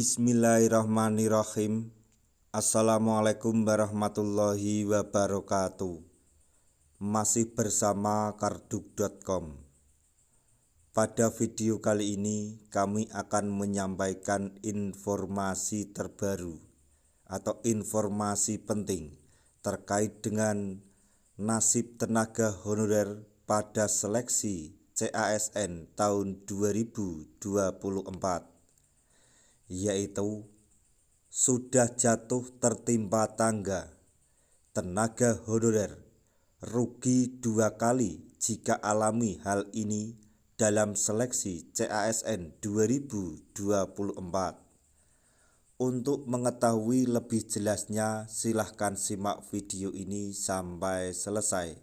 Bismillahirrahmanirrahim. Assalamualaikum warahmatullahi wabarakatuh. Masih bersama karduk.com. Pada video kali ini kami akan menyampaikan informasi terbaru atau informasi penting terkait dengan nasib tenaga honorer pada seleksi CASN tahun 2024, yaitu sudah jatuh tertimpa tangga, tenaga honorer rugi 2 kali jika alami hal ini dalam seleksi CASN 2024. Untuk mengetahui lebih jelasnya, silahkan simak video ini sampai selesai.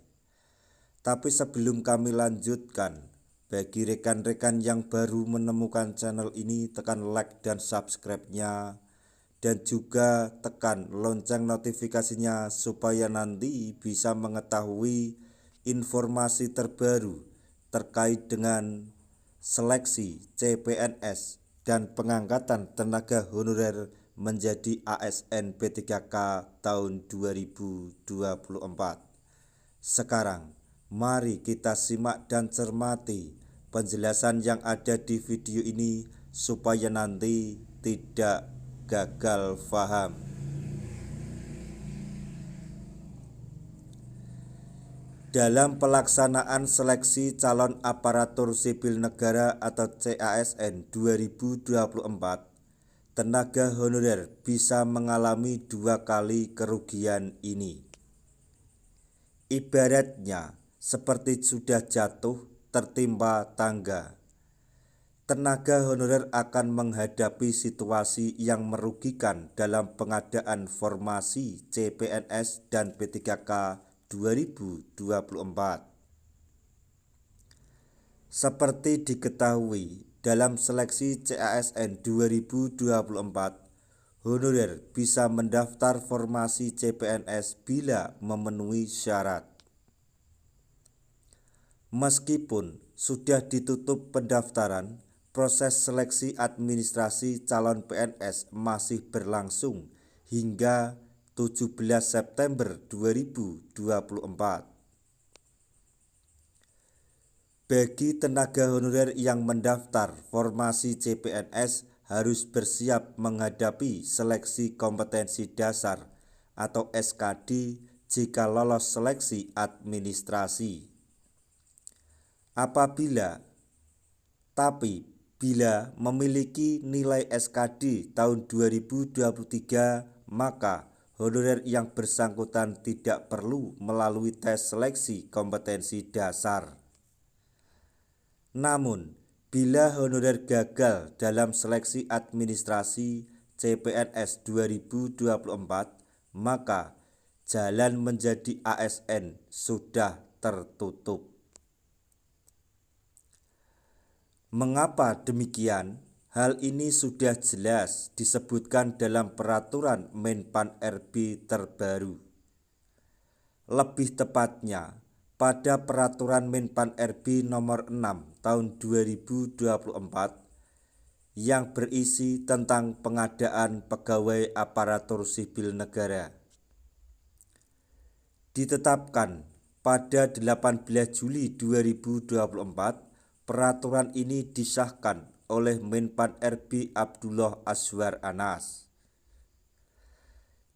Tapi sebelum kami lanjutkan, bagi rekan-rekan yang baru menemukan channel ini, tekan like dan subscribe-nya, dan juga tekan lonceng notifikasinya supaya nanti bisa mengetahui informasi terbaru terkait dengan seleksi CPNS dan pengangkatan tenaga honorer menjadi ASN P3K tahun 2024. Sekarang, mari kita simak dan cermati penjelasan yang ada di video ini supaya nanti tidak gagal paham. Dalam pelaksanaan seleksi calon aparatur sipil negara atau CASN 2024, tenaga honorer bisa mengalami 2 kali kerugian ini. Ibaratnya seperti sudah jatuh tertimpa tangga, tenaga honorer akan menghadapi situasi yang merugikan dalam pengadaan formasi CPNS dan P3K 2024. Seperti diketahui, dalam seleksi CASN 2024, honorer bisa mendaftar formasi CPNS bila memenuhi syarat. Meskipun sudah ditutup pendaftaran, proses seleksi administrasi calon PNS masih berlangsung hingga 17 September 2024. Bagi tenaga honorer yang mendaftar formasi CPNS harus bersiap menghadapi seleksi kompetensi dasar atau SKD jika lolos seleksi administrasi. Bila memiliki nilai SKD tahun 2023, maka honorer yang bersangkutan tidak perlu melalui tes seleksi kompetensi dasar. Namun, bila honorer gagal dalam seleksi administrasi CPNS 2024, maka jalan menjadi ASN sudah tertutup. Mengapa demikian? Hal ini sudah jelas disebutkan dalam peraturan Menpan RB terbaru. Lebih tepatnya, pada peraturan Menpan RB nomor 6 tahun 2024 yang berisi tentang pengadaan pegawai aparatur sipil negara. Ditetapkan pada 18 Juli 2024, peraturan ini disahkan oleh Menpan RB Abdullah Azwar Anas.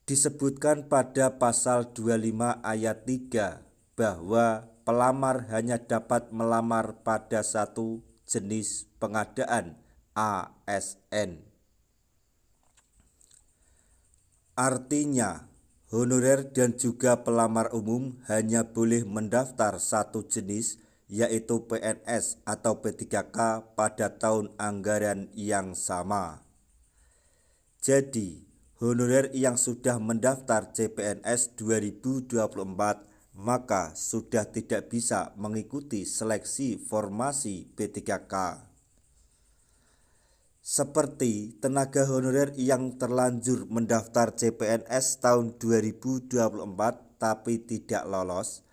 Disebutkan pada pasal 25 ayat 3 bahwa pelamar hanya dapat melamar pada satu jenis pengadaan ASN. Artinya, honorer dan juga pelamar umum hanya boleh mendaftar satu jenis, yaitu PNS atau P3K pada tahun anggaran yang sama. Jadi, honorer yang sudah mendaftar CPNS 2024 maka sudah tidak bisa mengikuti seleksi formasi P3K. Seperti tenaga honorer yang terlanjur mendaftar CPNS tahun 2024 tapi tidak lolos,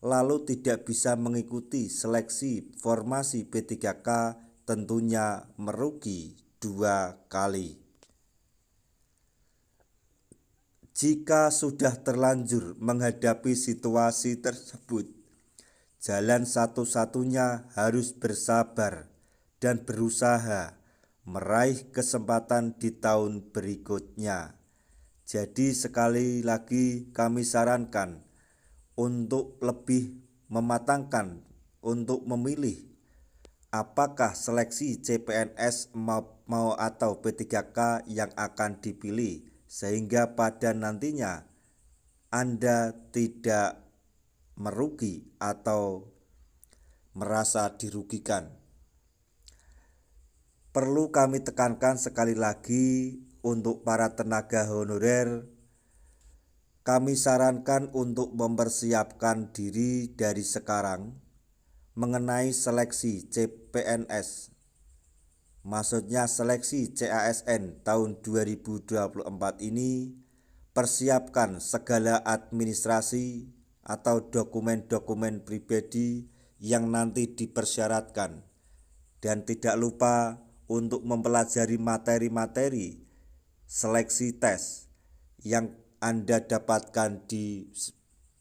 lalu tidak bisa mengikuti seleksi formasi P3K, tentunya merugi 2 kali. Jika sudah terlanjur menghadapi situasi tersebut, jalan satu-satunya harus bersabar dan berusaha meraih kesempatan di tahun berikutnya. Jadi sekali lagi kami sarankan untuk lebih mematangkan untuk memilih apakah seleksi CPNS mau atau P3K yang akan dipilih, sehingga pada nantinya Anda tidak merugi atau merasa dirugikan. Perlu kami tekankan sekali lagi untuk para tenaga honorer, kami sarankan untuk mempersiapkan diri dari sekarang mengenai seleksi CPNS, maksudnya seleksi CASN tahun 2024 ini. Persiapkan segala administrasi atau dokumen-dokumen pribadi yang nanti dipersyaratkan, dan tidak lupa untuk mempelajari materi-materi seleksi tes yang Anda dapatkan di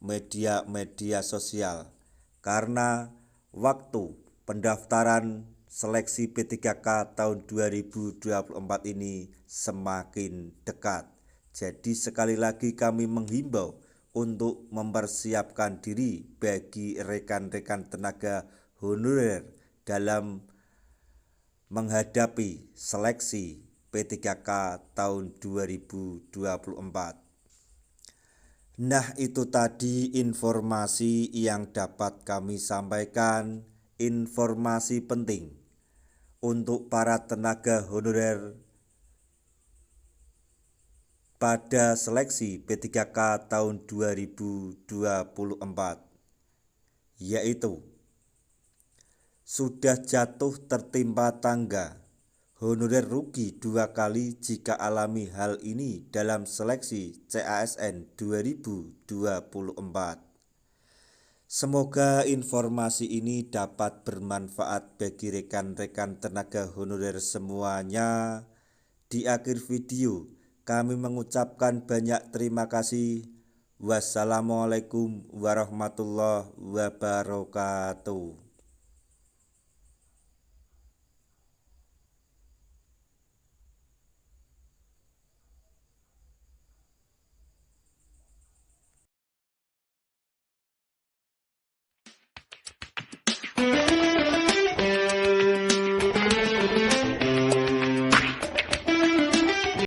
media-media sosial, karena waktu pendaftaran seleksi P3K tahun 2024 ini semakin dekat. Jadi sekali lagi kami menghimbau untuk mempersiapkan diri bagi rekan-rekan tenaga honorer dalam menghadapi seleksi P3K tahun 2024. Nah, itu tadi informasi yang dapat kami sampaikan, informasi penting untuk para tenaga honorer pada seleksi P3K tahun 2024, yaitu sudah jatuh tertimpa tangga, honorer rugi 2 kali jika alami hal ini dalam seleksi CASN 2024. Semoga informasi ini dapat bermanfaat bagi rekan-rekan tenaga honorer semuanya. Di akhir video kami mengucapkan banyak terima kasih. Wassalamualaikum warahmatullahi wabarakatuh.